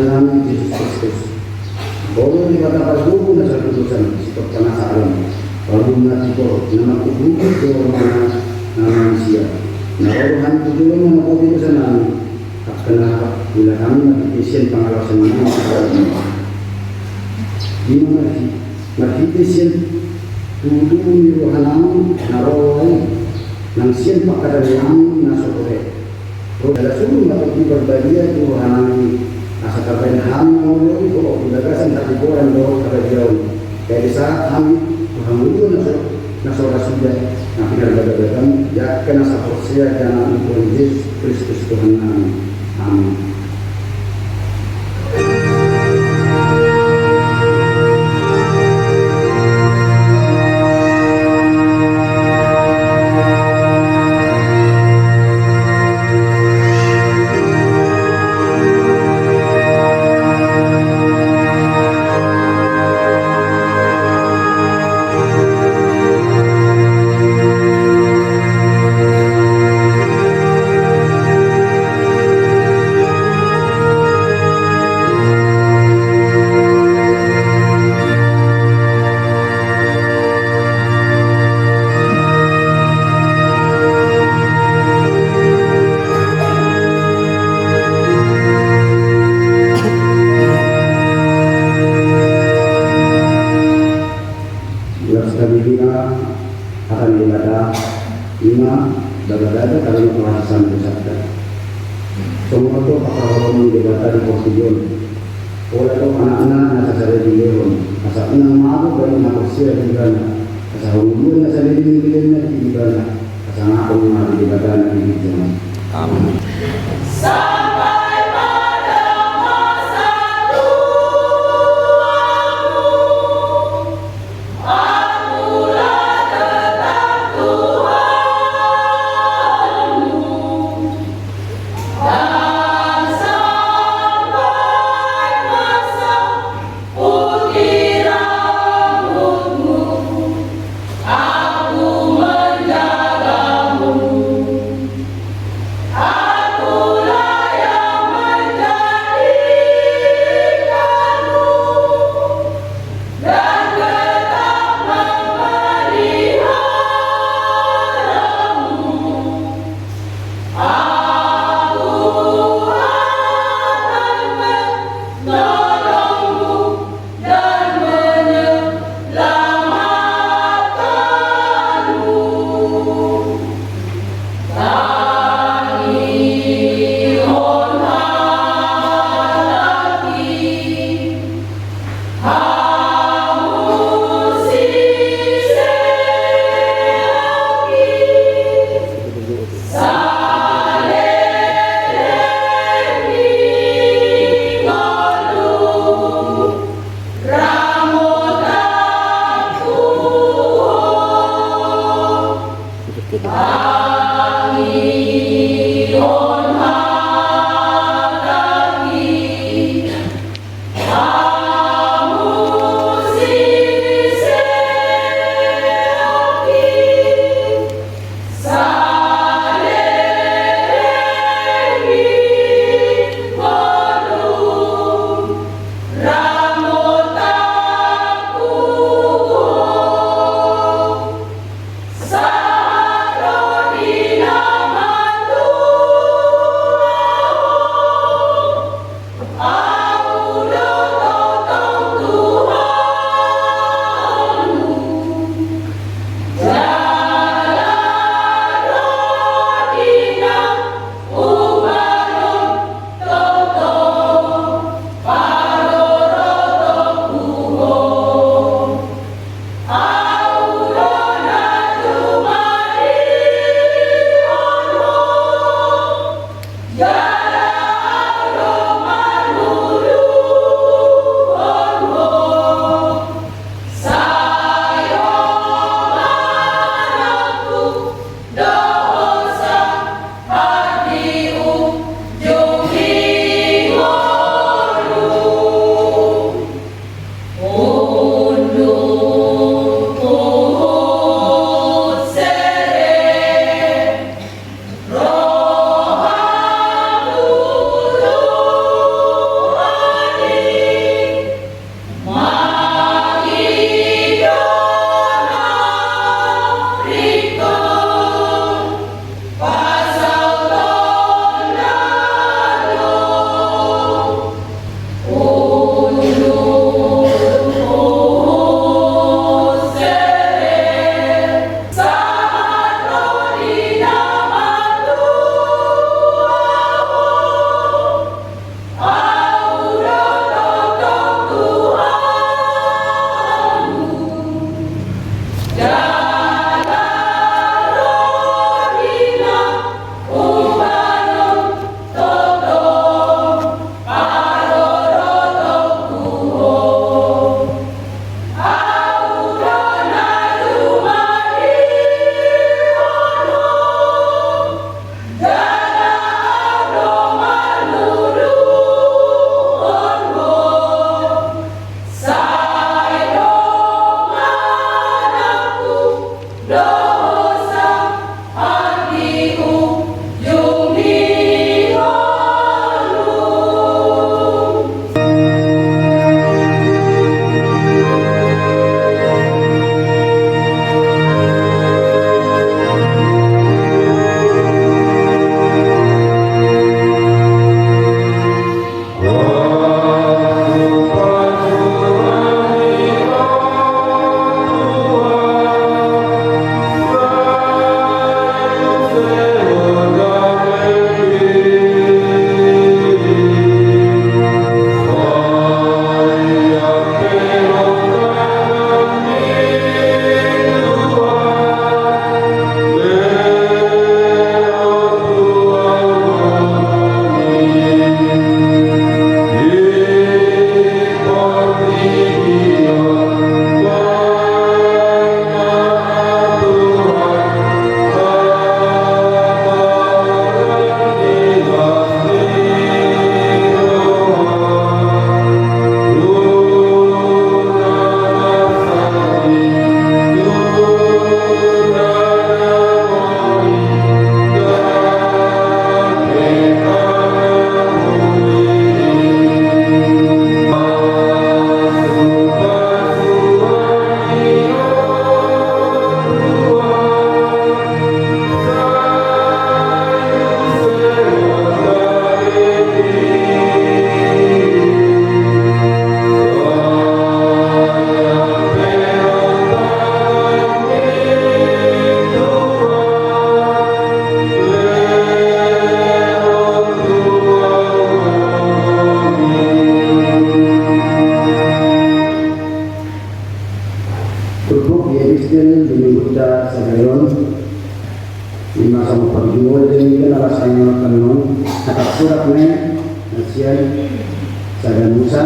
Tuhan namin Yesus Kristus. Boleh dikatakan guru na sa tutusan sikap penasaran. Lalu natiko na makubukit ko mga manusia. Narohan ko dulu mga kopi ko sa namin. At kanaka bila kami nagtitisyan pangalasan namin sa kanya. Di mo nagtitisyan tutunin nyo hanang narohan ng siyan pakadalihan na sokore. So, dalam seluruh materi berbagi itu hanami asa kapan ham ngomong itu berdasarkan satu orang doang kerajaan. Kayak saat ham itu nasora sudah nak kita berdagang ya kena saporsia karena Yesus Kristus Tuhan kami. Amin. Akan dibaca 5 dada kalau pelajaran bersabda. Semua itu pakar dibaca di Portugal. Oleh itu anak-anak nasa saya di Leon. Asal enam malu dari manusia di sana. Asal hubungan nasa diri-dirinya di sana. Asal aku mengalir dibaca di sana. Amin. Aku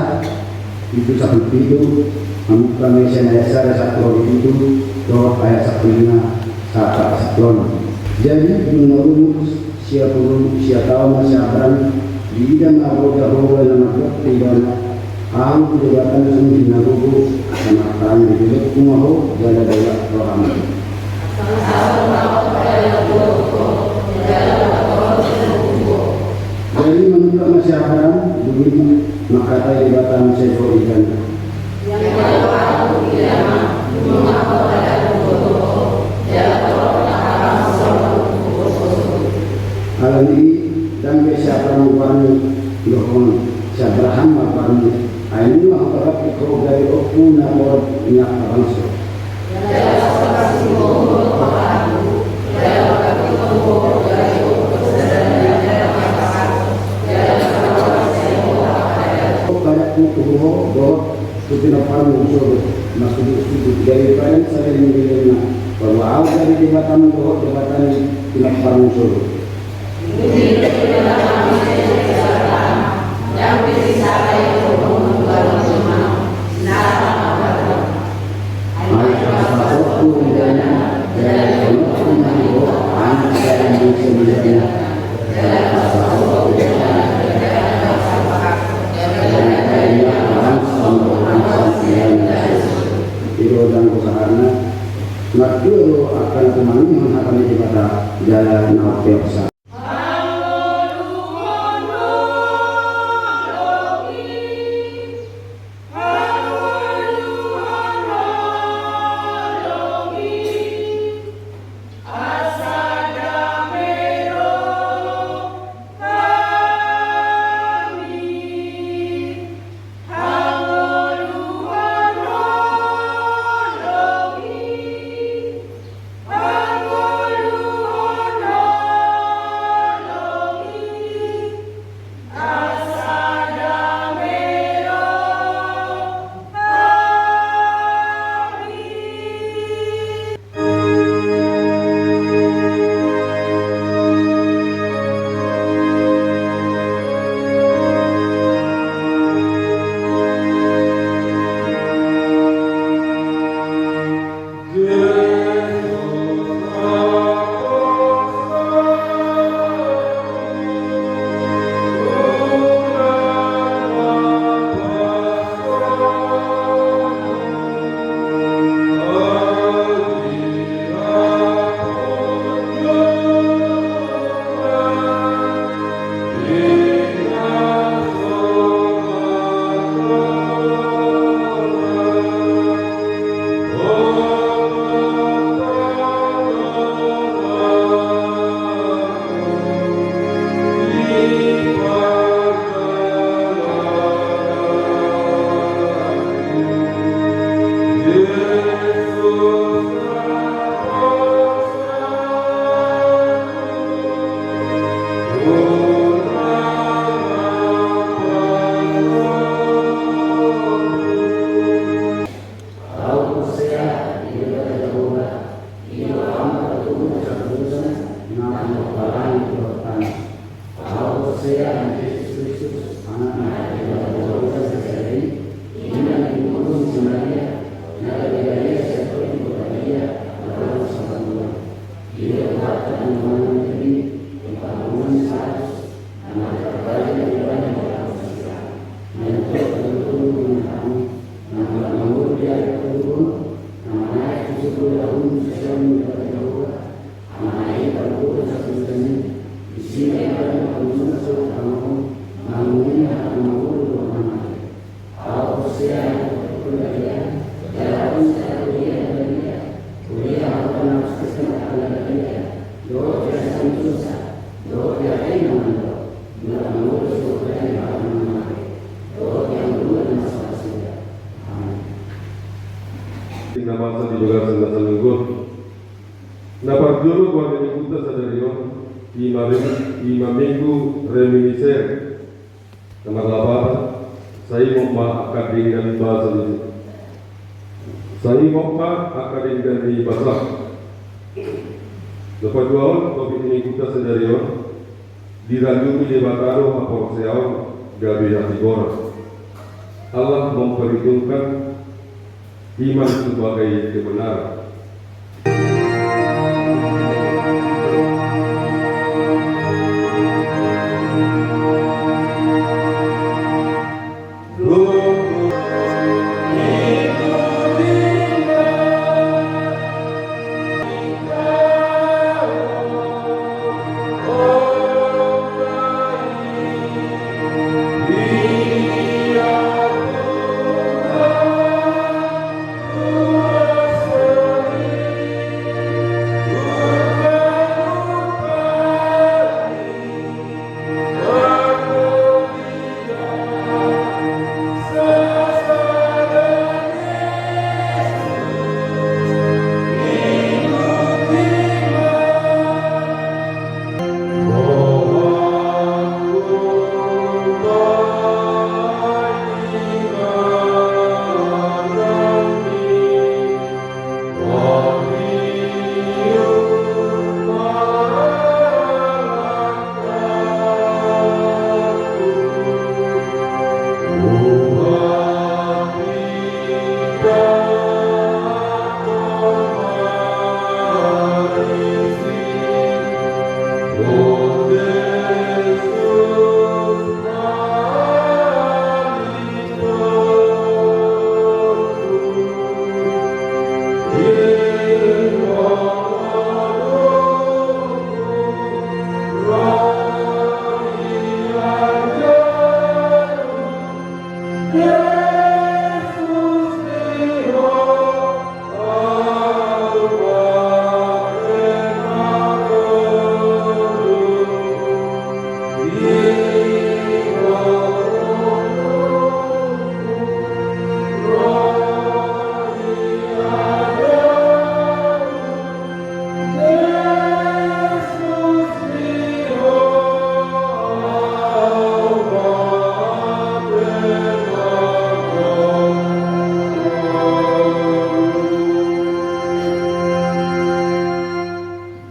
masa itu satu pintu kami senayasa satu itu doa ayat satunya saat saklon. Jadi menurut siapa tahu masyarakat di bidang awal nama tidak ang jabatan sendiri nabubu sama kan di kumaho jala daya rohani. Jadi menurut masyarakat begini maka jabatan sesuatu ikan. Hal ini dan siapa mengwarni dohon Abraham mengwarni ini mengharap ikut dari okun atau minyak bangsa. Pada kutuh doh kebenaran muncul masuk itu dari kalian saya mengingatnya bahwa awal dari jabatan doh jabatan kebenaran muncul. Dulu akan kemana akan daripada jalan nautiasa. Namasa di lugar sana salunggur. Napar dulu gua menyebutnya sadario imam minggu reminiscer. Nama lapar saya mau akading dan bahasa ini. Saya mau akading dan bahasa. Lepas dua topik ini kita sadario dilanjut di Bataro apa seau gabi hati gora. Allah memperhitungkan iman sebagai kebenaran.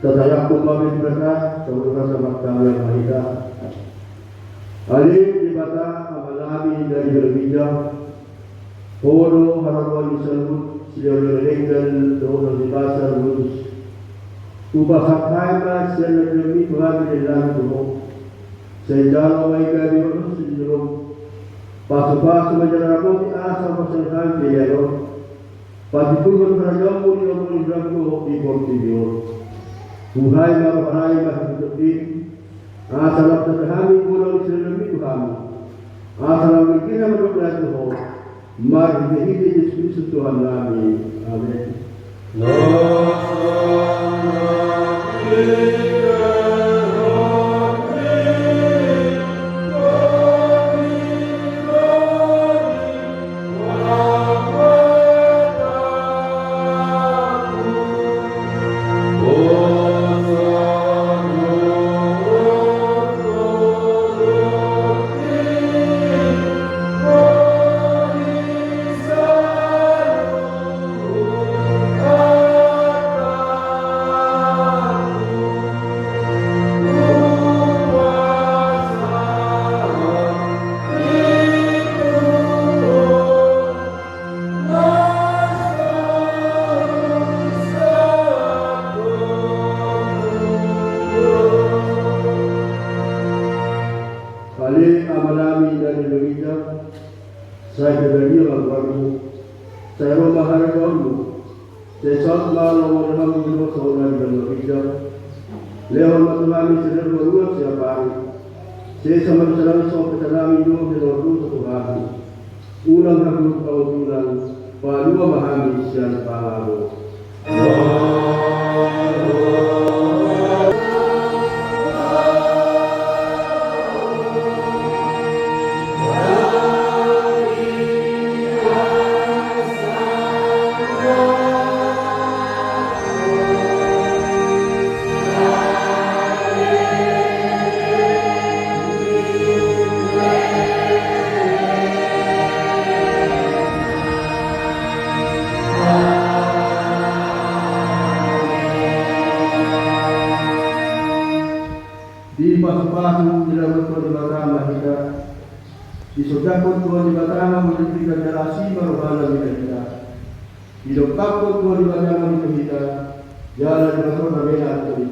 Tetapi kami berkat saudara sama kami yang mahita. Alif di bata amalami dari berbijak. Poro harapan disebut sejauh dan doa di pasar lulus. Upasakai mas yang demi Tuhan di dalam tubuh. Sejauh mereka diurus di dalam pasu-pasu menjaga rambut asal pasangan dia loh. Pati pun berjalan di dalam berangku di portibior. Buhay maparay mahitutin, asalam sa kami pulang sinalami kami, asalam kita menurut ho, marhidi Yesus Tuhan kami, amin. Saya berbagi lagu saya rumah kamu. Saya saat malam orang hidup seorang dan berbijak. Lewat matulami sedang berulang siapa hari. Saya sama dengan soal pesanami hidup di luar satu hari. Ulang aku kau ulang. Palua mahami siapa paharu. Di pas-pasu dilakukan perbuatan kita Disodakot Tuhan di batama menjadikan narasi marohana kita. Hidupkapot Tuhan di batama kita. Jalan di batama mena atau di